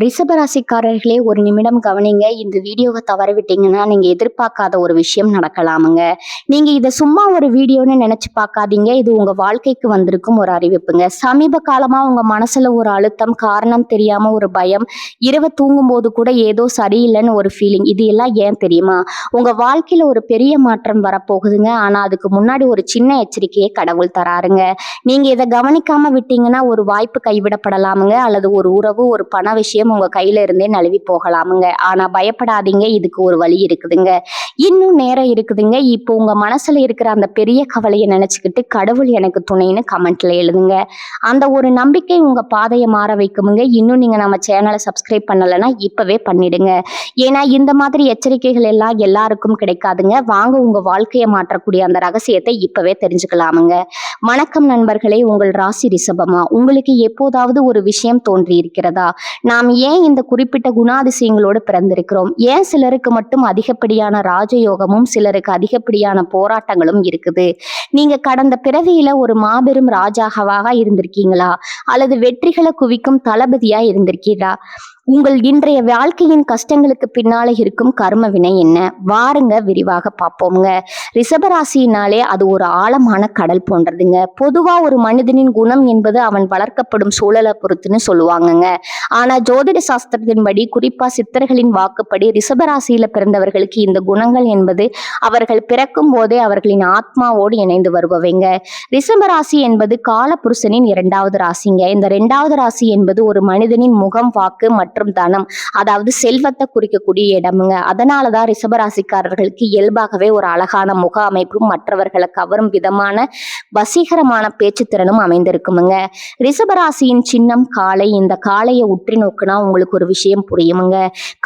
ரிஷபராசிக்காரர்களே ஒரு நிமிடம் கவனிங்க. இந்த வீடியோவை தவற விட்டீங்கன்னா நீங்க எதிர்பார்க்காத ஒரு விஷயம் நடக்கலாமுங்க. நீங்க இதை சும்மா ஒரு வீடியோன்னு நினைச்சு பார்க்காதீங்க. இது உங்க வாழ்க்கைக்கு வந்திருக்கும் ஒரு அறிவிப்புங்க. சமீப காலமா உங்க மனசுல ஒரு அழுத்தம், காரணம் தெரியாம ஒரு பயம், இரவு தூங்கும் போது கூட ஏதோ சரியில்லைன்னு ஒரு ஃபீலிங். இது எல்லாம் ஏன் தெரியுமா? உங்க வாழ்க்கையில ஒரு பெரிய மாற்றம் வரப்போகுதுங்க. ஆனா அதுக்கு முன்னாடி ஒரு சின்ன எச்சரிக்கையை கடவுள் தராருங்க. நீங்க இதை கவனிக்காம விட்டீங்கன்னா ஒரு வாய்ப்பு கைவிடப்படலாமுங்க, அல்லது ஒரு உறவு, ஒரு பண விஷயம் உங்க கையில இருந்தே நழுவி போகலாமுங்க. ஆனா பயப்படாதீங்க, இதுக்கு ஒரு வழி இருக்குதுங்க. இன்னும் நேரம் இருக்குதுங்க. இப்போ உங்க மனசுல இருக்கிற அந்த பெரிய கவலையை நினைச்சுக்கிட்டு கடவுள் எனக்கு துணைன்னு கமெண்ட்ல எழுதுங்க. அந்த ஒரு நம்பிக்கை உங்க பாதையை மாற வைக்குமுங்க. இன்னும் நீங்க நம்ம சேனலை சப்ஸ்கிரைப் பண்ணலைன்னா இப்பவே பண்ணிடுங்க. ஏன்னா இந்த மாதிரி எச்சரிக்கைகள் எல்லாம் எல்லாருக்கும் கிடைக்காதுங்க. வாங்க உங்க வாழ்க்கையை மாற்றக்கூடிய அந்த ரகசியத்தை இப்பவே தெரிஞ்சுக்கலாமுங்க. வணக்கம் நண்பர்களே, உங்கள் ராசி ரிஷபமா. உங்களுக்கு எப்போதாவது ஒரு விஷயம் தோன்றி இருக்கிறதா? நாம் ஏன் இந்த குறிப்பிட்ட குணாதிசயங்களோடு பிறந்திருக்கிறோம்? ஏன் சிலருக்கு மட்டும் அதிகப்படியான ராஜயோகமும் சிலருக்கு அதிகப்படியான போராட்டங்களும் இருக்குது? நீங்க கடந்த பிறவியில ஒரு மாபெரும் ராஜாவாக இருந்திருக்கீங்களா, அல்லது வெற்றிகளை குவிக்கும் தளபதியா இருந்திருக்கீங்களா? உங்கள் இன்றைய வாழ்க்கையின் கஷ்டங்களுக்கு பின்னால இருக்கும் கர்ம வினை என்ன? வாருங்க விரிவாக பார்ப்போம்ங்க. ரிஷபராசினாலே அது ஒரு ஆழமான கடல் போன்றதுங்க. பொதுவா ஒரு மனிதனின் குணம் என்பது அவன் வளர்க்கப்படும் சூழலை பொறுத்துன்னு சொல்லுவாங்கங்க. ஆனா ஜோதிட சாஸ்திரத்தின்படி, குறிப்பா சித்தர்களின் வாக்குப்படி, ரிஷபராசியில பிறந்தவர்களுக்கு இந்த குணங்கள் என்பது அவர்கள் பிறக்கும் போதே அவர்களின் ஆத்மாவோடு இணைந்து வருபவைங்க. ரிஷபராசி என்பது காலபுருஷனின் 2வது ராசிங்க. இந்த 2வது ராசி என்பது ஒரு மனிதனின் முகம், வாக்கு மற்றும் தனம், அதாவது செல்வத்தை குறிக்கக்கூடிய இடமுங்க. அதனாலதான் ரிஷபராசிக்காரர்களுக்கு இயல்பாகவே ஒரு அழகான முக அமைப்பும் மற்றவர்களை கவரும் விதமான வசீகரமான பேச்சு திறனும் அமைந்திருக்குமுங்க. ரிஷபராசியின் சின்னம் காளை. இந்த காளையை உற்றி நோக்குனா உங்களுக்கு ஒரு விஷயம் புரியுமுங்க.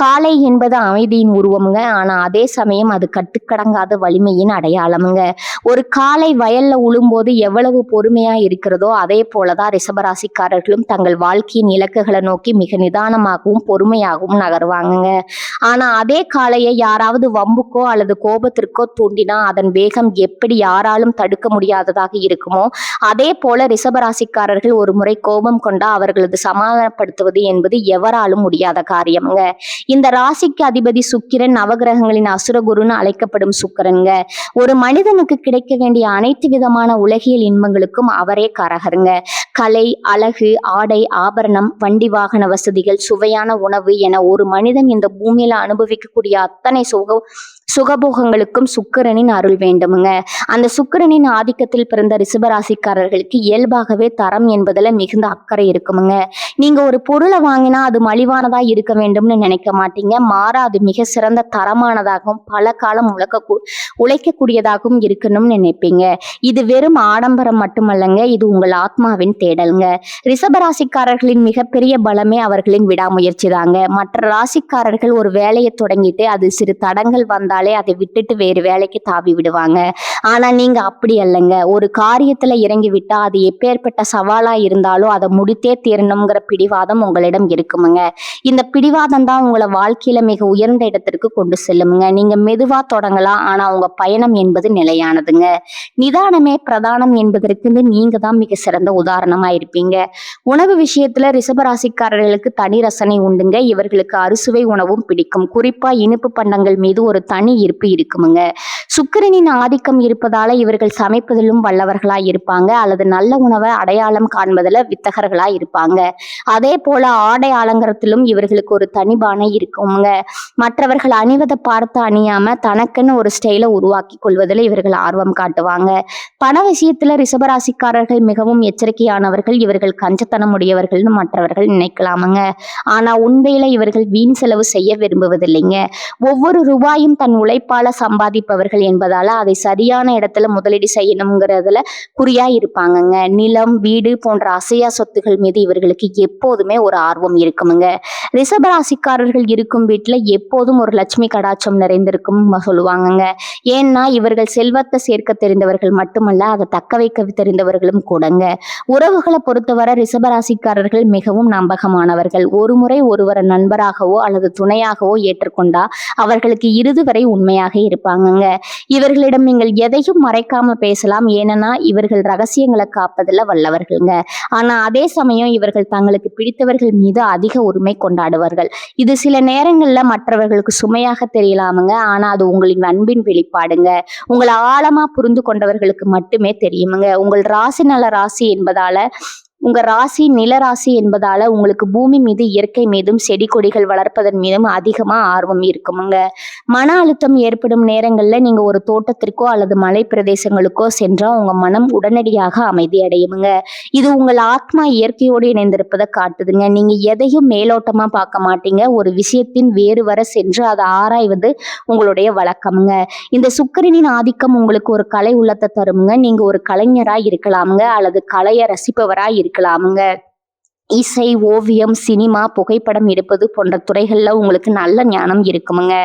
காளை என்பது அமைதியின் உருவமுங்க. ஆனா அதே சமயம் அது கட்டுக்கடங்காத வலிமையின் அடையாளமுங்க. ஒரு காளை வயல்ல உழும்போது எவ்வளவு பொறுமையா இருக்கிறதோ அதே போலதான் ரிஷபராசிக்காரர்களும் தங்கள் வாழ்க்கையின் இலக்குகளை நோக்கி மிக நிதானமாகவும் பொறுமையாகவும் நகர்வாங்க. ஆனா அதே காளையை யாராவது வம்புக்கோ அல்லது கோபத்திற்கோ தூண்டினா அதன் வேகம் எப்படி யாராலும் தடுக்க முடியாததாக இருக்குமோ, அதே போல ரிஷபராசிக்காரர்கள் ஒரு முறை கோபம் கொண்டா அவர்களது சமாதானப்படுத்துவது என்பது எவராலும் முடியாத காரியம்ங்க. இந்த ராசிக்கு அதிபதி சுக்கிரன், நவகிரகங்களின் அசுரகுருன்னு அழைக்கப்படும் சுக்கிரன்ங்க. ஒரு மனிதனுக்கு கிடைக்க வேண்டிய அனைத்து விதமான உலகியல் இன்பங்களுக்கும் அவரே காரகருங்க. கலை, அழகு, ஆடை, ஆபரணம், வண்டி வாகன வசதிகள், சுவையான உணவு என ஒரு மனிதன் இந்த பூமியில அனுபவிக்கக்கூடிய அத்தனை சுகபோகங்களுக்கும் சுக்கிரனின் அருள் வேண்டுமுங்க. அந்த சுக்கிரனின் ஆதிக்கத்தில் பிறந்த ரிஷபராசிக்காரர்களுக்கு இயல்பாகவே தரம் என்பதுல மிகுந்த அக்கறை இருக்குமுங்க. நீங்க ஒரு பொருளை வாங்கினா அது மலிவானதா இருக்க வேண்டும்னு நினைக்க மாட்டீங்க. மாறா அது மிக சிறந்த தரமானதாகவும் பல காலம் உழைக்கக்கூடியதாகவும் இருக்கணும்னு நினைப்பீங்க. இது வெறும் ஆடம்பரம் மட்டுமல்லங்க, இது உங்கள் ஆத்மாவின் தேடலுங்க. ரிஷபராசிக்காரர்களின் மிகப்பெரிய பலமே அவர்களின் விடாமுயற்சி தாங்க. மற்ற ராசிக்காரர்கள் ஒரு வேலையை தொடங்கிட்டு அது சிறு தடங்கள் வந்தாலே அதை விட்டுட்டு வேறு வேலைக்கு தாவி விடுவாங்க. ஆனா நீங்க அப்படி அல்லங்க. ஒரு காரியத்துல இறங்கி விட்டா அது எப்பேற்பட்ட சவாலா இருந்தாலும் அதை முடித்தே தீரணுங்கிற பிடிவாதம் உங்களிடம் இருக்குமுங்க. இந்த பிடிவாதம் தான் உங்களை வாழ்க்கையில மிக உயர்ந்த இடத்திற்கு கொண்டு செல்லுமுங்க. நீங்க மெதுவா தொடங்கலாம், ஆனா உங்க பயணம் என்பது நிலையானதுங்க. நிதானமே பிரதானம் என்பதற்கு நீங்க தான் மிக சிறந்த உதாரணமா இருப்பீங்க. உணவு விஷயத்துல ரிஷபராசிக்காரர்களுக்கு தனி ரசனை உண்டுங்க. இவர்களுக்கு அறுசுவை உணவும் பிடிக்கும். குறிப்பா இனிப்பு பண்டங்கள் மீது ஒரு தனி ஈர்ப்பு இருக்குமுங்க. சுக்கிரனின் ஆதிக்கம் இருப்பதால இவர்கள் சமைப்பதிலும் வல்லவர்களா இருப்பாங்க, அல்லது நல்ல உணவை அடையாளம் காண்பதில் வித்தகர்களா இருப்பாங்க. அதே போல ஆடை அலங்காரத்திலும் இவர்களுக்கு ஒரு தனிபானை இருக்குங்க. மற்றவர்கள் அணிவதை பார்த்து அணியாம தனக்குன்னு ஒரு ஸ்டைலை உருவாக்கி கொள்வதில் இவர்கள் ஆர்வம் காட்டுவாங்க. பண விஷயத்துல ரிஷபராசிக்காரர்கள் மிகவும் எச்சரிக்கையானவர்கள். இவர்கள் கஞ்சத்தனம் உடையவர்கள்னு மற்றவர்கள் நினைக்கலாமுங்க. ஆனா உண்மையில இவர்கள் வீண் செலவு செய்ய விரும்புவதில்லைங்க. ஒவ்வொரு ரூபாயும் தன் உழைப்பால சம்பாதிப்பவர்கள் என்பதால அதை சரியான இடத்துல முதலீடு செய்யணுங்கிறதுல குறியா இருப்பாங்கங்க. நிலம், வீடு போன்ற அசையா சொத்துகள் மீது இவர்களுக்கு எப்போதுமே ஒரு ஆர்வம் இருக்குமுங்க. ரிஷபராசிக்காரர்கள் இருக்கும் வீட்டுல எப்போதும் ஒரு லட்சுமி கடாட்சம் நிறைந்திருக்கும் சொல்லுவாங்கங்க. ஏன்னா இவர்கள் செல்வத்தை சேர்க்க தெரிந்தவர்கள் மட்டுமல்ல, அதை தக்க வைக்க தெரிந்தவர்களும் கூடங்க. உறவுகளை பொறுத்தவரை ரிஷபராசிக்காரர்கள் மிகவும் நம்பகமானவர்கள். ஒரு முறை ஒருவரை நண்பராகவோ அல்லது துணையாகவோ ஏற்றுக்கொண்டா அவர்களுக்கு இறுதி வரை உண்மையாக இருப்பாங்கங்க. இவர்களிடம் நீங்கள் எதையும் மறைக்காம பேசலாம். ஏன்னா இவர்கள் ரகசியங்களை காப்பதில் வல்லவர்கள்ங்க. ஆனா அதே சமயம் இவர்கள் தங்களுக்கு பிடித்தவர்கள் மீது அதிக உரிமை கொண்ட கொண்டாடுவார்கள். இது சில நேரங்கள்ல மற்றவர்களுக்கு சுமையாக தெரியலாமுங்க. ஆனா அது உங்களின் அன்பின் வெளிப்பாடுங்க. உங்களை ஆழமா புரிந்து கொண்டவர்களுக்கு மட்டுமே தெரியுமுங்க. உங்கள் ராசி நல்ல ராசி என்பதால உங்க ராசி நில ராசி என்பதால உங்களுக்கு பூமி மீது இயற்கை மீதும் செடி கொடிகள் வளர்ப்பதன் மீதும் அதிகமா ஆர்வம் இருக்குமுங்க. மன அழுத்தம் ஏற்படும் நேரங்கள்ல நீங்க ஒரு தோட்டத்திற்கோ அல்லது மலை பிரதேசங்களுக்கோ சென்றா உங்க மனம் உடனடியாக அமைதி அடையுமுங்க. இது உங்கள் ஆத்மா இயற்கையோடு இணைந்திருப்பதை காட்டுதுங்க. நீங்க எதையும் மேலோட்டமா பார்க்க மாட்டீங்க. ஒரு விஷயத்தின் வேறு வர சென்று அதை ஆராய்வது உங்களுடைய வழக்கமுங்க. இந்த சுக்கிரனின் ஆதிக்கம் உங்களுக்கு ஒரு கலை உள்ளத்தை தருமுங்க. நீங்க ஒரு கலைஞரா இருக்கலாமுங்க அல்லது கலையை ரசிப்பவரா இருக்கலாமுங்க. இசை, ஓவியம், சினிமா, புகைப்படம் எடுப்பது போன்ற துறைகள்ல உங்களுக்கு நல்ல ஞானம் இருக்குமுங்க.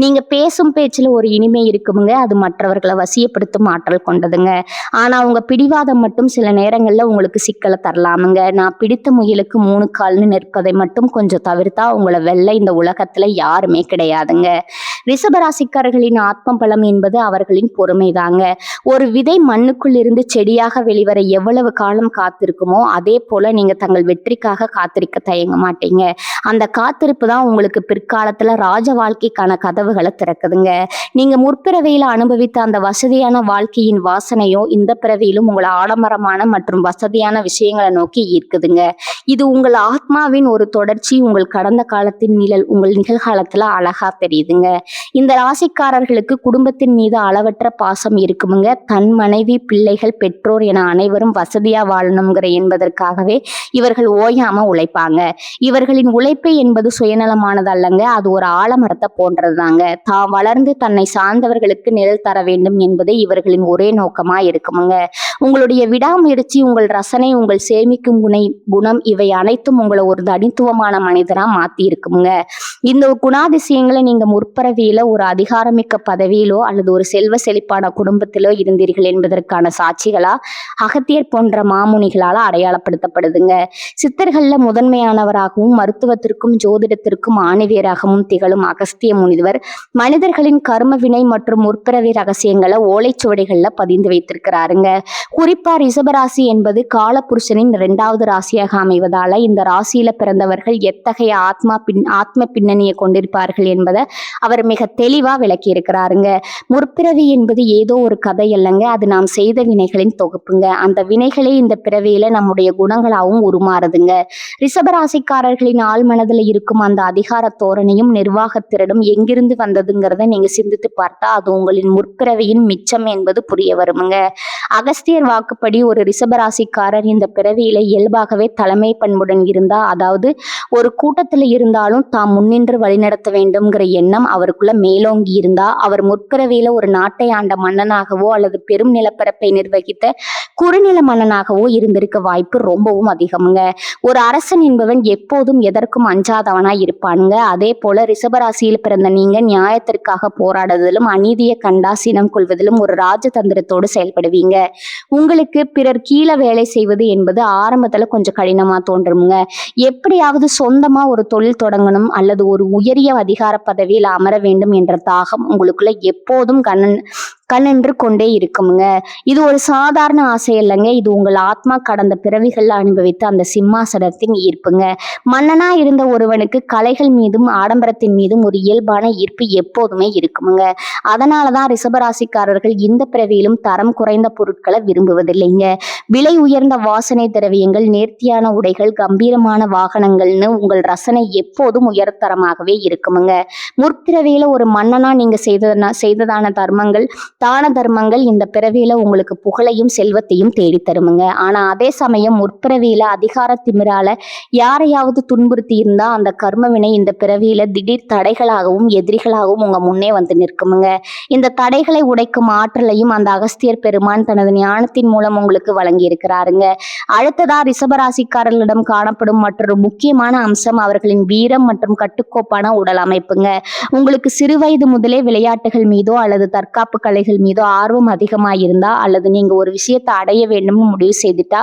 நீங்க பேசும் பேச்சுல ஒரு இனிமை இருக்குமுங்க. அது மற்றவர்களை வசியப்படுத்தும் ஆற்றல் கொண்டதுங்க. ஆனா உங்க பிடிவாதம் மட்டும் சில நேரங்கள்ல உங்களுக்கு சிக்கலை தரலாமுங்க. நான் பிடித்த முயலுக்கு 3 கால்னு நிற்பதை மட்டும் கொஞ்சம் தவிர்த்தா உங்களை வெல்ல இந்த உலகத்துல யாருமே கிடையாதுங்க. ரிஷபராசிக்காரர்களின் ஆத்ம பலம் என்பது அவர்களின் பொறுமைதாங்க. ஒரு விதை மண்ணுக்குள் இருந்து செடியாக வெளிவர எவ்வளவு காலம் காத்திருக்குமோ அதே போல நீங்க தங்கள் வெற்றிக்காக காத்திருக்க தயங்க மாட்டீங்க. அந்த காத்திருப்பு தான் உங்களுக்கு பிற்காலத்துல ராஜ வாழ்க்கைக்கான கதவுகளை திறக்குதுங்க. நீங்க முற்பிறவியில அனுபவித்த அந்த வசதியான வாழ்க்கையின் வாசனையோ இந்த பிறவியிலும் உங்களை ஆடம்பரமான மற்றும் வசதியான விஷயங்களை நோக்கி ஈர்க்குதுங்க. இது உங்கள் ஆத்மாவின் ஒரு தொடர்ச்சி. உங்கள் கடந்த காலத்தின் நிழல் உங்கள் நிகழ்காலத்துல அழகா தெரியுதுங்க. இந்த ராசிக்காரர்களுக்கு குடும்பத்தின் மீது அளவற்ற பாசம் இருக்குமுங்க. தன் மனைவி, பிள்ளைகள், பெற்றோர் என அனைவரும் வசதியா வாழணுங்கிற என்பதற்காகவே இவர்கள் ஓயாம உழைப்பாங்க. இவர்களின் உழைப்பு என்பது சுயநலமானது அல்லங்க. அது ஒரு ஆலமரத்தை போன்றதுதாங்க. தான் வளர்ந்து தன்னை சார்ந்தவர்களுக்கு நிழல் தர வேண்டும் என்பது இவர்களின் ஒரே நோக்கமா இருக்குமுங்க. உங்களுடைய விடாமுயற்சி, உங்கள் ரசனை, உங்கள் சேமிக்கும் குணம் இவை அனைத்தும் உங்களை ஒரு தனித்துவமான மனிதரா மாத்தி இருக்குமுங்க. இந்த குணாதிசயங்களை நீங்க முற்பரவியில ஒரு அதிகாரமிக்க பதவியிலோ அல்லது ஒரு செல்வ செழிப்பான குடும்பத்திலோ இருந்தீர்கள் என்பதற்கான சாட்சிகளா அகத்தியர் போன்ற மாமுனிகளால அடையாளப்படுத்தப்படுதுங்க. சித்தர்கள்ல முதன்மையானவராகவும் மருத்துவத்திற்கும் ஜோதிடத்திற்கும் ஆணிவேராகவும் திகழும் அகஸ்திய முனிவர் மனிதர்களின் கர்ம வினை மற்றும் முற்பிறவி ரகசியங்களை ஓலைச்சுவடிகள்ல பதிந்து வைத்திருக்கிறாருங்க. குறிப்பா ரிஷபராசி என்பது காலபுருஷனின் 2வது ராசியாக அமைவதால இந்த ராசியில பிறந்தவர்கள் எத்தகைய ஆத்ம பின்னணியை கொண்டிருப்பார்கள் என்பதை அவர் மிக தெளிவா விளக்கி இருக்கிறாருங்க. முற்பிறவி என்பது ஏதோ ஒரு கதை அல்லங்க. அது நாம் செய்த வினைகளின் தொகுப்புங்க. அந்த வினைகளே இந்த பிறவியில நம்முடைய குணங்களாகவும் உருமாறுதுங்க. ரிஷபராசிக்காரர்களின் ஆள் மனதில் இருக்கும் அந்த அதிகார தோரணையும் நிர்வாகத்திறனும் எங்கிருந்து வந்ததுங்கிறத நீங்க சிந்தித்து பார்த்தா அது உங்களின் முற்பிறவியின் மிச்சம் என்பது புரிய வருமுங்க. அகஸ்தியர் வாக்குப்படி ஒரு ரிஷபராசிக்காரர் இந்த பிறவியில இயல்பாகவே தலைமை பண்புடன் இருந்தா, அதாவது ஒரு கூட்டத்துல இருந்தாலும் தாம் முன்னின்று வழிநடத்த வேண்டும்ங்கிற எண்ணம் அவருக்குள்ள மேலோங்கி இருந்தா, அவர் முற்பிறவியில ஒரு நாட்டை ஆண்ட மன்னனாகவோ அல்லது பெரும் நிலப்பரப்பை நிர்வகித்த குறுநில மன்னனாகவோ இருந்திருக்க வாய்ப்பு ரொம்பவும் அதிகமுங்க. ஒரு அரசன் என்பவன் எப்போதும் எதற்கும் அஞ்சாதவனா இருப்பானுங்க. அதே போல ரிஷபராசியில் பிறந்த நீங்க நியாயத்திற்காக போராடுவதிலும் அநீதியை கண்டா சினம் கொள்வதிலும் ஒரு ராஜதந்திரத்தோடு செயல்படுவீங்க. உங்களுக்கு பிறர் கீழே வேலை செய்வது என்பது ஆரம்பத்துல கொஞ்சம் கடினமா தோன்றுமுங்க. எப்படியாவது சொந்தமா ஒரு தொழில் தொடங்கணும் அல்லது ஒரு உயரிய அதிகார பதவியில் அமர வேண்டும் என்ற தாகம் உங்களுக்குள்ள எப்போதும் கண்ணென்று கொண்டே இருக்குமுங்க. இது ஒரு சாதாரண ஆசை இல்லைங்க. இது உங்கள் ஆத்மா கடந்த பிறவிகள்ல அனுபவித்த அந்த சிம்மாசனத்தின் ஈர்ப்புங்க. மன்னனா இருந்த ஒருவனுக்கு கலைகள் மீதும் ஆடம்பரத்தின் மீதும் ஒரு இயல்பான ஈர்ப்பு எப்போதுமே இருக்குமுங்க. அதனாலதான் ரிஷபராசிக்காரர்கள் இந்த பிறவியிலும் தரம் குறைந்த பொருட்களை விரும்புவதில்லைங்க. விலை உயர்ந்த வாசனை திரவியங்கள், நேர்த்தியான உடைகள், கம்பீரமான வாகனங்கள்னு உங்கள் ரசனை எப்போதும் உயர்தரமாகவே இருக்குமுங்க. முற்பிறவியில ஒரு மன்னனா நீங்க செய்ததான தர்மங்கள், தான தர்மங்கள் இந்த பிறவியில உங்களுக்கு புகழையும் செல்வத்தையும் தேடி தருமுங்க. ஆனா அதே சமயம் முற்பிறவியில அதிகார திமிரால யாரையாவது துன்புறுத்தி இருந்தா அந்த கர்மவினை இந்த பிறவியில திடீர் தடைகளாகவும் எதிரிகளாகவும் உங்க முன்னே வந்து நிற்குமுங்க. இந்த தடைகளை உடைக்கும் ஆற்றலையும் அந்த அகஸ்தியர் பெருமான் தனது ஞானத்தின் மூலம் உங்களுக்கு வழங்கி இருக்கிறாருங்க. அடுத்ததா ரிஷபராசிக்காரர்களிடம் காணப்படும் மற்றொரு முக்கியமான அம்சம் அவர்களின் வீரம் மற்றும் கட்டுக்கோப்பான உடல் அமைப்புங்க. உங்களுக்கு சிறுவயது முதலே விளையாட்டுகள் மீதோ அல்லது தற்காப்பு கலைகள் மீதோ ஆர்வம் அதிகமாயிருந்தா அல்லது நீங்க ஒரு விஷயத்தை அடைய வேண்டும்னு முடிவு செய்துட்டா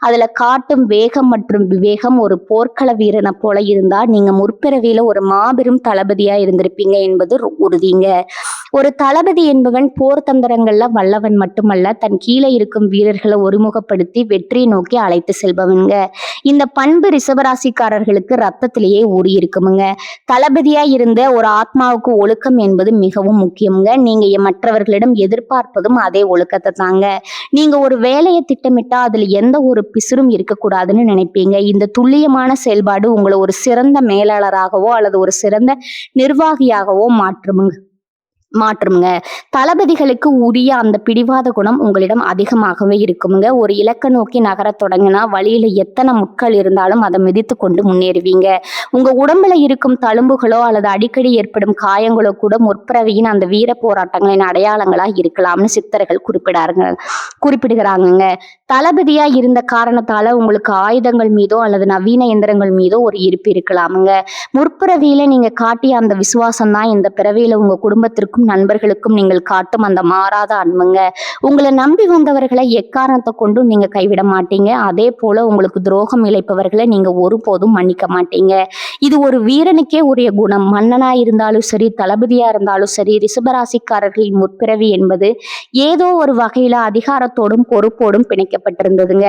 அதுல காட்டும் வேகம் மற்றும் விவேகம் ஒரு போர்க்கள வீரனை போல இருந்தா நீங்க முற்பிறவியில ஒரு மாபெரும் தளபதியா இருந்திருப்பீங்க என்பது உறுதிங்க. ஒரு தளபதி என்பவன் போர் தந்திரங்கள்ல வல்லவன் மட்டுமல்ல, தன் கீழே இருக்கும் வீரர்களை ஒருமுகப்படுத்தி வெற்றியை நோக்கி அழைத்து செல்பவனுங்க. இந்த பண்பு ரிஷபராசிக்காரர்களுக்கு ரத்தத்திலேயே ஊறி இருக்குமுங்க. தளபதியா இருந்த ஒரு ஆத்மாவுக்கு ஒழுக்கம் என்பது மிகவும் முக்கியமுங்க. நீங்க மற்றவர்களிடம் எதிர்பார்ப்பதும் அதே ஒழுக்கத்தை தாங்க. நீங்க ஒரு வேலையை திட்டமிட்டா அதுல எந்த ஒரு பிசுறும் இருக்கக்கூடாதுன்னு நினைப்பீங்க. இந்த துல்லியமான செயல்பாடு உங்களை ஒரு சிறந்த மேலாளராகவோ அல்லது ஒரு சிறந்த நிர்வாகியாகவோ மாற்றுமுங்க. தளபதிகளுக்கு உரிய அந்த பிடிவாத குணம் உங்களிடம் அதிகமாகவே இருக்குமுங்க. ஒரு இலக்க நோக்கி நகர தொடங்கினா வழியில எத்தனை முட்கள் இருந்தாலும் அதை மிதித்து கொண்டு முன்னேறுவீங்க. உங்க உடம்புல இருக்கும் தழும்புகளோ அல்லது அடிக்கடி ஏற்படும் காயங்களோ கூட முற்பிறவியின் அந்த வீர போராட்டங்களின் அடையாளங்களா இருக்கலாம்னு சித்தர்கள் குறிப்பிடுகிறாங்க. தளபதியா இருந்த காரணத்தால உங்களுக்கு ஆயுதங்கள் மீதோ அல்லது நவீன எந்திரங்கள் மீதோ ஒரு ஈர்ப்பு இருக்கலாமுங்க. முற்பிறவியில நீங்க காட்டிய அந்த விசுவாசம் தான் இந்த பிறவியில உங்க குடும்பத்திற்கும் நண்பர்களுக்கும் நீங்கள் காட்டும் அந்த மாறாத அன்புங்க. உங்களை நம்பி வந்தவர்களை எக்காரணத்தை கொண்டும் நீங்க கைவிட மாட்டீங்க. அதே போல உங்களுக்கு துரோகம் இழைப்பவர்களை நீங்க ஒருபோதும் மன்னிக்க மாட்டீங்க. இது ஒரு வீரனுக்கே உரிய குணம். மன்னனா இருந்தாலும் சரி, தளபதியா இருந்தாலும் சரி, ரிஷபராசிக்காரர்களின் முற்பிறவி என்பது ஏதோ ஒரு வகையில அதிகாரத்தோடும் பொறுப்போடும் பிணைக்கப்பட்டிருந்ததுங்க.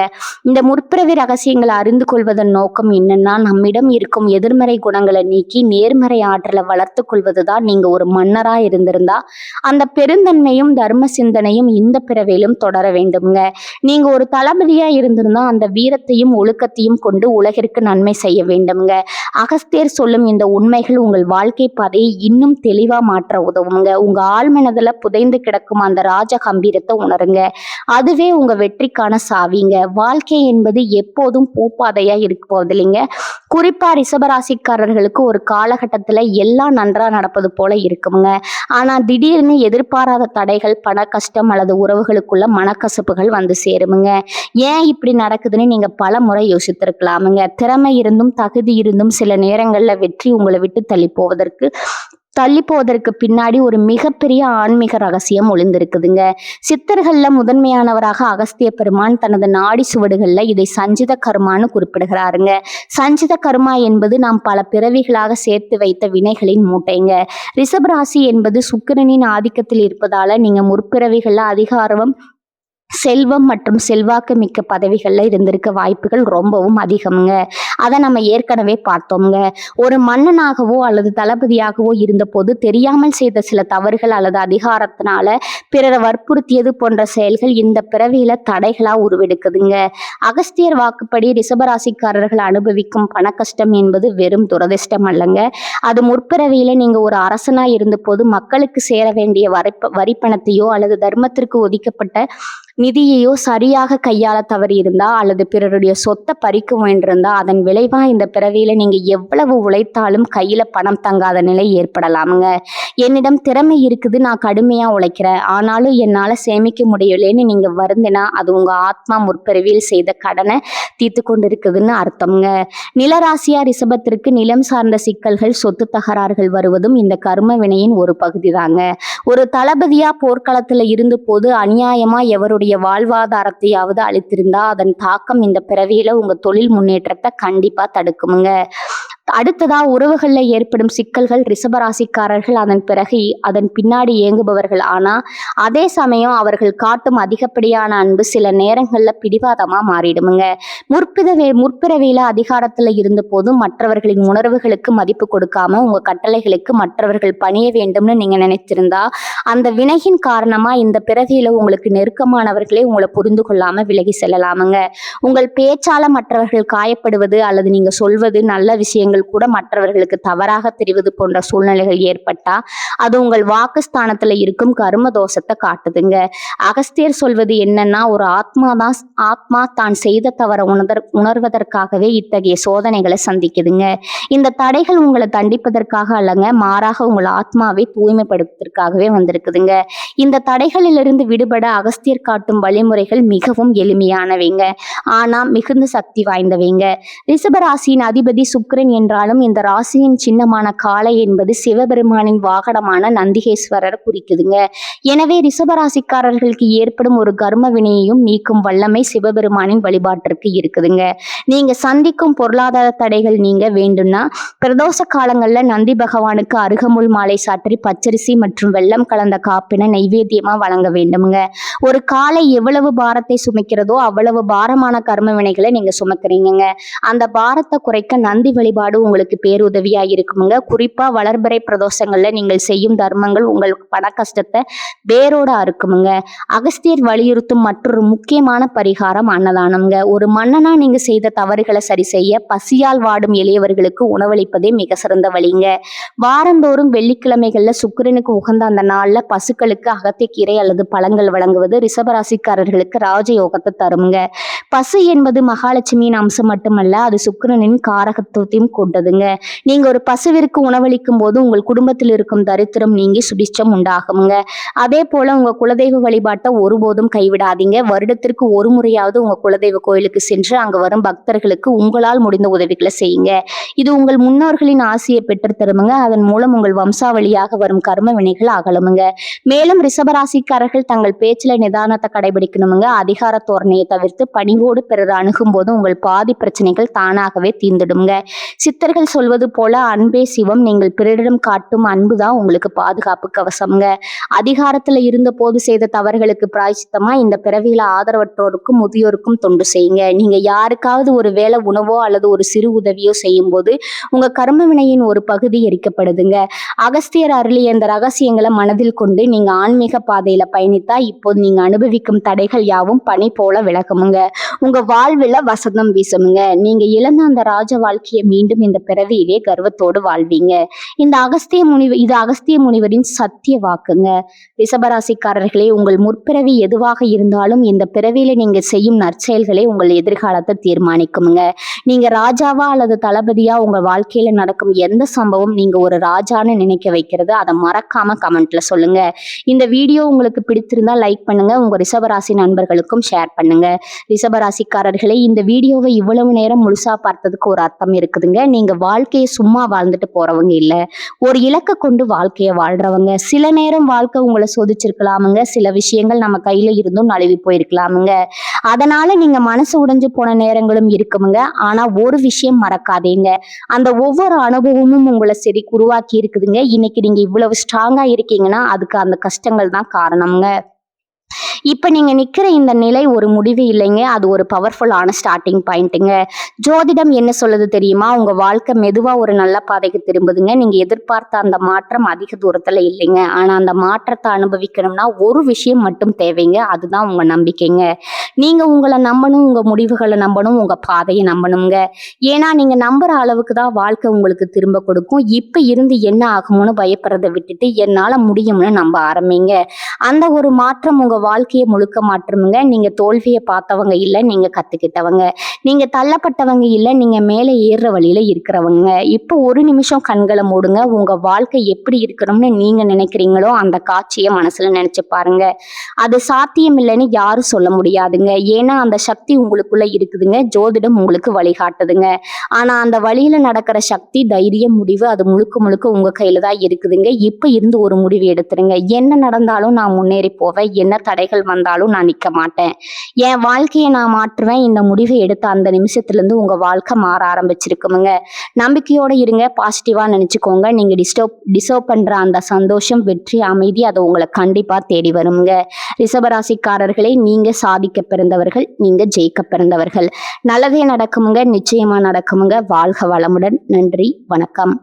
இந்த முற்பிறவி ரகசியங்களை அறிந்து கொள்வதன் நோக்கம் என்னன்னா, நம்மிடம் இருக்கும் எதிர்மறை குணங்களை நீக்கி நேர்மறை ஆற்றலை வளர்த்து கொள்வதுதான். நீங்க ஒரு மன்னரா இருந்திருந்தா அந்த பெருந்தன்மையும் தர்ம சிந்தனையும் இந்த பிறவிலும் தொடர வேண்டும்ங்க. நீங்க ஒரு தளபதியா இருந்திருந்தா அந்த வீரத்தையும் ஒழுக்கத்தையும் கொண்டு உலகிற்கு நன்மை செய்ய வேண்டும்ங்க. அகஸ்தியர் சொல்லும் இந்த உண்மைகள் உங்கள் வாழ்க்கை பாதையை இன்னும் தெளிவா மாற்ற உதவுங்க. உங்க ஆழ்மனதுல புதைந்து கிடக்கும் அந்த ராஜ கம்பீரத்தை உணருங்க. அதுவே உங்க வெற்றிக்கான சாவிங்க. வாழ்க்கை என்பது எப்போதும் பூப்பாதையா இருக்க போவதில்லைங்க. குறிப்பா ரிஷபராசிக்காரர்களுக்கு ஒரு காலகட்டத்துல எல்லாம் நன்றா நடப்பது போல இருக்குங்க. ஆனா திடீர்னு எதிர்பாராத தடைகள், பண கஷ்டம் அல்லது உறவுகளுக்குள்ள மனக்கசப்புகள் வந்து சேருமுங்க. ஏன் இப்படி நடக்குதுன்னு நீங்க பல முறை யோசித்திருக்கலாமுங்க. திறமை இருந்தும் தகுதி இருந்தும் சில நேரங்கள்ல வெற்றி உங்களை விட்டு தள்ளி போவதற்கு பின்னாடி ஒரு மிகப்பெரிய ஆன்மீக ரகசியம் ஒளிந்திருக்குதுங்க. சித்தர்கள்ல முதன்மையானவராக அகஸ்திய பெருமான் தனது நாடி சுவடுகள்ல இதை சஞ்சித கர்மான்னு குறிப்பிடுகிறாருங்க. சஞ்சித கர்மா என்பது நாம் பல பிறவிகளாக சேர்த்து வைத்த வினைகளின் மூட்டைங்க. ரிஷபராசி என்பது சுக்கிரனின் ஆதிக்கத்தில் இருப்பதால நீங்க முற்பிறவிகள்ல அதிகாரம், செல்வம் மற்றும் செல்வாக்கு மிக்க பதவிகள்ல இருந்திருக்க வாய்ப்புகள் ரொம்பவும் அதிகம்ங்க. அதை நம்ம ஏற்கனவே பார்த்தோம்ங்க. ஒரு மன்னனாகவோ அல்லது தளபதியாகவோ இருந்த போது தெரியாமல் செய்த சில தவறுகள் அல்லது அதிகாரத்தினால பிறரை வற்புறுத்தியது போன்ற செயல்கள் இந்த பிறவியில தடைகளா உருவெடுக்குதுங்க. அகஸ்தியர் வாக்குப்படி ரிஷபராசிக்காரர்கள் அனுபவிக்கும் பண கஷ்டம் என்பது வெறும் துரதிர்ஷ்டம் அல்லங்க. அது முற்பிறவியில நீங்க ஒரு அரசனா இருந்த போது மக்களுக்கு சேர வேண்டிய வரிப்பணத்தையோ அல்லது தர்மத்திற்கு ஒதுக்கப்பட்ட நிதியையோ சரியாக கையாள தவறி இருந்தா அல்லது பிறருடைய சொத்தை பறிக்க முயன்றிருந்தா அதன் விளைவா இந்த பிறவியில நீங்க எவ்வளவு உழைத்தாலும் கையில பணம் தங்காத நிலை ஏற்படலாமுங்க. என்னிடம் திறமை இருக்குது, நான் கடுமையா உழைக்கிறேன், ஆனாலும் என்னால சேமிக்க முடியலன்னு நீங்க வருந்தினா அது உங்க ஆத்மா முற்பிறவியில் செய்த கடனை தீர்த்து கொண்டு இருக்குதுன்னு அர்த்தம்ங்க. நிலராசியா ரிஷபத்திற்கு நிலம் சார்ந்த சிக்கல்கள், சொத்து தகராறுகள் வருவதும் இந்த கர்ம வினையின் ஒரு பகுதி தாங்க. ஒரு தளபதியா போர்க்களத்துல இருந்த போது அநியாயமா எவருடைய வாழ்வாதாரத்தையாவது அளித்திருந்தா அதன் தாக்கம் இந்த பிறவியில உங்க தொழில் முன்னேற்றத்தை கண்டிப்பா தடுக்குமுங்க. அடுத்ததா உறவுகள்ல ஏற்படும் சிக்கல்கள். ரிஷபராசிக்காரர்கள் அதன் பின்னாடி இயங்குபவர்கள். ஆனா அதே சமயம் அவர்கள் காட்டும் அதிகப்படியான அன்பு சில நேரங்கள்ல பிடிவாதமா மாறிடுமுங்க. முற்பிறவியில அதிகாரத்துல இருந்த போது மற்றவர்களின் உணர்வுகளுக்கு மதிப்பு கொடுக்காம உங்க கட்டளைகளுக்கு மற்றவர்கள் பணிய வேண்டும்னு நீங்க நினைச்சிருந்தா அந்த வினையின் காரணமா இந்த பிறவியில உங்களுக்கு நெருக்கமானவர்களே உங்களை புரிந்து கொள்ளாம விலகி செல்லலாமுங்க. உங்கள் பேச்சால மற்றவர்கள் காயப்படுவது அல்லது நீங்க சொல்வது நல்ல விஷயங்கள் கூட மற்றவர்களுக்கு தவறாக தெரிவது போன்ற சூழ்நிலைகள் ஏற்பட்டா அது உங்கள் வாக்குஸ்தானத்துல இருக்கும் கர்ம தோஷத்தை காட்டுதுங்க. அகஸ்தியர் சொல்வது என்னன்னா, ஒரு ஆத்மா தான் செய்த தவற உணர்வதற்காகவே இத்தகைய சோதனைகளை சந்திக்குதுங்க. இந்த தடைகள் உங்களை தண்டிப்பதற்காக அல்லங்க, மாறாக உங்கள் ஆத்மாவை தூய்மைப்படுத்துவதற்காகவே வந்திருக்குதுங்க. இந்த தடைகளிலிருந்து விடுபட அகஸ்தியர் காட்டும் வழிமுறைகள் மிகவும் எளிமையானவைங்க, ஆனா மிகுந்த சக்தி வாய்ந்தவைங்க. ரிஷபராசியின் அதிபதி சுக்கிரன் என்றாலும் இந்த ராசியின் சின்னமான காளை என்பது சிவபெருமானின் வாகனமான நந்திகேஸ்வரர் குறிக்குதுங்க. எனவே ரிஷபராசிக்காரர்களுக்கு ஏற்படும் ஒரு கர்ம வினையையும் நீக்கும் வல்லமை சிவபெருமானின் வழிபாட்டிற்கு இருக்குதுங்க. நீங்க சந்திக்கும் பொருளாதார தடைகள் நீங்க வேண்டும்னா பிரதோஷ காலங்கள்ல நந்தி பகவானுக்கு அருகமுள் மாலை சாற்றி பச்சரிசி மற்றும் வெல்லம் கலந்த காப்பினை நைவேத்தியமா வழங்க வேண்டுமுங்க. ஒரு காளை எவ்வளவு பாரத்தை சுமக்கிறதோ அவ்வளவு பாரமான கர்ம வினைகளை நீங்க சுமக்கிறீங்க. அந்த பாரத்தை குறைக்க நந்தி வழிபாடு உங்களுக்கு பேருதவியா இருக்குமுங்க. குறிப்பா வளர்பிறை பிரதோஷங்கள்ல நீங்கள் செய்யும் தர்மங்கள் உங்களுக்கு பண கஷ்டத்தை வேரோட அறுக்குமுங்க. அகஸ்தியர் வலியுறுத்தும் மற்றொரு முக்கியமான பரிகாரம் அன்னதானம்ங்க. ஒரு மன்னனா நீங்க செய்த தவறுகளை சரி செய்ய பசியால் வாடும் எளியவர்களுக்கு உணவளிப்பதே மிக சிறந்த வழிங்க. வாரந்தோறும் வெள்ளிக்கிழமைகள்ல சுக்கிரனுக்கு உகந்த அந்த நாள்ல பசுக்களுக்கு அகத்திக்கீரை அல்லது பழங்கள் வழங்குவது ரிஷபராசிக்காரர்களுக்கு ராஜயோகத்தை தருமுங்க. பசு என்பது மகாலட்சுமியின் அம்சம் மட்டுமல்ல, அது சுக்கிரனின் காரகத்துவத்தையும் கொண்டதுங்க. நீங்க ஒரு பசுவிற்கு உணவளிக்கும் போது உங்கள் குடும்பத்தில் இருக்கும் தரித்திரம் நீங்கி சுபிட்சம் உண்டாகுங்க. அதே போல உங்க குலதெய்வ வழிபாட்டை ஒருபோதும் கைவிடாதீங்க. வருடத்திற்கு ஒரு முறையாவது உங்க குலதெய்வ கோயிலுக்கு சென்று அங்க வரும் பக்தர்களுக்கு உங்களால் முடிந்த உதவிகளை செய்யுங்க. இது உங்கள் முன்னோர்களின் ஆசையை பெற்று தருமுங்க. அதன் மூலம் உங்கள் வம்சாவளியாக வரும் கர்ம வினைகள் அகலுமுங்க. மேலும் ரிஷபராசிக்காரர்கள் தங்கள் பேச்சில நிதானத்தை கடைபிடிக்கணுமுங்க. அதிகார தோரணையை தவிர்த்து பணிவோடு பிறர் அணுகும் போது உங்கள் பாதி பிரச்சனைகள் தானாகவே தீர்ந்துடுங்க. சித்தர்கள் சொல்வது போல அன்பே சிவம். நீங்கள் பிறரிடம் காட்டும் அன்புதான் உங்களுக்கு பாதுகாப்பு கவசம்ங்க. அதிகாரத்துல இருந்த போது செய்த தவறுகளுக்கு பிராய்ச்சித்தமா இந்த பிறவியில ஆதரவற்றோருக்கும் முதியோருக்கும் தொண்டு செய்யுங்க. நீங்க யாருக்காவது ஒரு வேளை உணவோ அல்லது ஒரு சிறு உதவியோ செய்யும் போது உங்க கர்ம வினையின் ஒரு பகுதி எரிக்கப்படுதுங்க. அகஸ்தியர் அருளிய இந்த ரகசியங்களை மனதில் கொண்டு நீங்க ஆன்மீக பாதையில பயணித்தா இப்போது நீங்க அனுபவிக்கும் தடைகள் யாவும் பனி போல விலகுமுங்க. உங்க வாழ்வில் வசந்தம் வீசுமுங்க. நீங்க இழந்த அந்த ராஜ வாழ்க்கையை மீண்டும் இந்த பிறவியிலே கர்வத்தோடு வாழ்வீங்க. இது அகஸ்திய முனிவரின் சத்திய வாக்குங்க. ரிஷபராசிக்காரர்களே, உங்கள் முற்பிறவி எதுவாக இருந்தாலும் இந்த பிறவியில நீங்க செய்யும் நற்செயல்களே உங்கள் எதிர்காலத்தை தீர்மானிக்குமுங்க. நீங்க ராஜாவா அல்லது தளபதியா உங்க வாழ்க்கையில நடக்கும் எந்த சம்பவம் நீங்க ஒரு ராஜான்னு நினைக்க வைக்கிறது, அதை மறக்காம கமெண்ட்ல சொல்லுங்க. இந்த வீடியோ உங்களுக்கு பிடித்திருந்தா லைக் பண்ணுங்க. உங்க ரிஷபராசி நண்பர்களுக்கும் ஷேர் பண்ணுங்க. ரிஷபராசிக்காரர்களே, இந்த வீடியோவை இவ்வளவு நேரம் முழுசா பார்த்ததுக்கு ஒரு அர்த்தம் இருக்குதுங்க. நீங்க வாழ்க்கையை சும்மா வாழ்ந்துட்டு போறவங்க இல்ல, ஒரு இலக்கை கொண்டு வாழ்க்கையை வாழ்றவங்க. சில நேரம் வாழ்க்கை உங்களை சோதிச்சிருக்கலாமுங்க. சில விஷயங்கள் நம்ம கையில இருந்தும் நழுவி போயிருக்கலாமுங்க. அதனால நீங்க மனசு உடைஞ்சு போன நேரங்களும் இருக்குமுங்க. ஆனா ஒரு விஷயம் மறக்காதீங்க, அந்த ஒவ்வொரு அனுபவமும் உங்களை சரி உருவாக்கி இருக்குதுங்க. இன்னைக்கு நீங்க இவ்வளவு ஸ்ட்ராங்கா இருக்கீங்கன்னா அதுக்கு அந்த கஷ்டங்கள் தான் காரணம்ங்க. இப்ப நீங்க நிக்கிற இந்த நிலை ஒரு முடிவு இல்லைங்க, அது ஒரு பவர்ஃபுல்லான ஸ்டார்டிங் பாயிண்ட்டுங்க. ஜோதிடம் என்ன சொல்லுது தெரியுமா? உங்க வாழ்க்கை மெதுவா ஒரு நல்ல பாதைக்கு திரும்புதுங்க. நீங்க எதிர்பார்த்த அந்த மாற்றம் அதிக தூரத்துல இல்லைங்க. ஆனா அந்த மாற்றத்தை அனுபவிக்கணும்னா ஒரு விஷயம் மட்டும் தேவைங்க, அதுதான் உங்க நம்பிக்கைங்க. நீங்க உங்களை நம்பணும், உங்க முடிவுகளை நம்பணும், உங்க பாதையை நம்பணுங்க. ஏன்னா நீங்க நம்புற அளவுக்கு தான் வாழ்க்கை உங்களுக்கு திரும்ப கொடுக்கும். இப்ப இருந்து என்ன ஆகும்னு பயப்படுறதை விட்டுட்டு என்னால முடியும்னு நம்ப ஆரம்பிங்க. அந்த ஒரு மாற்றம் உங்க வாழ்க்கையை முழுக்க மாற்றமுங்க. நீங்க தோல்வியை பார்த்தவங்க இல்ல, நீங்க கத்துக்கிட்டவங்க. நீங்க தள்ளப்பட்டவங்க இல்ல, நீங்க மேல ஏறுற வழியில இருக்கிறவங்க. இப்போ ஒரு நிமிஷம் கண்களை மூடுங்க. உங்க வாழ்க்கை எப்படி இருக்கணும்னு நீங்க நினைக்கிறீங்களோ அந்த காட்சியை மனசுல நினைச்சு பாருங்க. அது சாத்தியம் இல்லைன்னு யாரும் சொல்ல முடியாதுங்க. ஏன்னா அந்த சக்தி உங்களுக்குள்ள இருக்குதுங்க. ஜோதிடம் உங்களுக்கு வழிகாட்டுதுங்க. ஆனா அந்த வழியில நடக்கிற சக்தி, தைரியம், முடிவு அது முழுக்க முழுக்க உங்க கையில தான் இருக்குதுங்க. இப்ப இருந்து ஒரு முடிவு எடுத்துருங்க. என்ன நடந்தாலும் நான் முன்னேறி போவேன், என்ன தடைகள் வந்தாலும் நான் நிக்க மாட்டேன், என் வாழ்க்கையை நான் மாற்றுவேன். இந்த முடிவை எடுத்த அந்த நிமிஷத்துல இருந்து உங்க வாழ்க்கை மாற ஆரம்பிச்சிருக்குமுங்க. நம்பிக்கையோட இருங்க, பாசிட்டிவா நினைச்சுக்கோங்க. நீங்க டிசர்வ் பண்ற அந்த சந்தோஷம், வெற்றி, அமைதி அது உங்களை கண்டிப்பா தேடி வருங்க. ரிஷபராசிக்காரர்களே, நீங்க சாதிக்க பிறந்தவர்கள், நீங்க ஜெயிக்க பிறந்தவர்கள். நல்லதே நடக்குமுங்க, நிச்சயமா நடக்குமுங்க. வாழ்க வளமுடன். நன்றி, வணக்கம்.